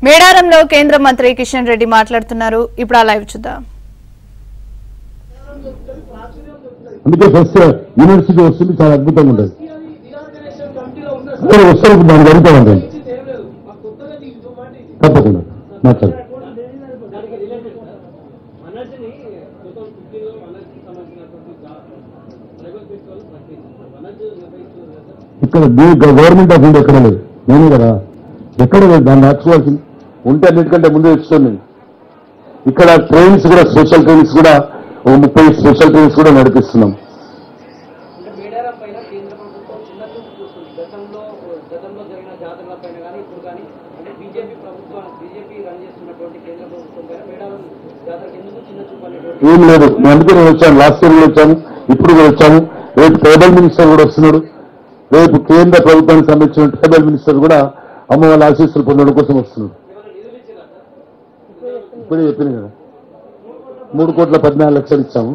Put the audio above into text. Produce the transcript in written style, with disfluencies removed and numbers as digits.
మేడారంలో కేంద్ర మంత్రి కిషన్ రెడ్డి మాట్లాడుతున్నారు. ఇప్పుడు ఆ లైవ్ చూద్దాం. అందుకే ఫస్ట్ యూనివర్సిటీ వస్తుంది, చాలా అద్భుతంగా ఉంటుంది. వస్తారు దాని జరుగుతామండి, తప్పకుండా మాట్లాడు. ఇక్కడ గవర్నమెంట్ ఆఫ్ ఇండియా ఎక్కడ లేదు, నేనే కదా ఎక్కడ లేదు, దాన్ని రాసుకోవాల్సింది ఉంటే అన్నిటికంటే ముందే ఇస్తాను నేను. ఇక్కడ ట్రైన్స్ కూడా, స్పెషల్ ట్రైన్స్ కూడా 30 స్పెషల్ ట్రైన్స్ కూడా నడిపిస్తున్నాం. ఏం లేదు, నేను అందుకే నేను వచ్చాను, లాస్ట్ ఇయర్ కూడా వచ్చాను, ఇప్పుడు కూడా వచ్చాను. రేపు ట్రైబల్ మినిస్టర్ కూడా వస్తున్నాడు. రేపు కేంద్ర ప్రభుత్వానికి సంబంధించిన ట్రైబల్ మినిస్టర్ కూడా అమ్మ వాళ్ళ ఆశీస్సులు పొందడం కోసం వస్తున్నాడు. ఇప్పుడే చెప్పిన కదా, 3,14,00,000 ఇచ్చాము.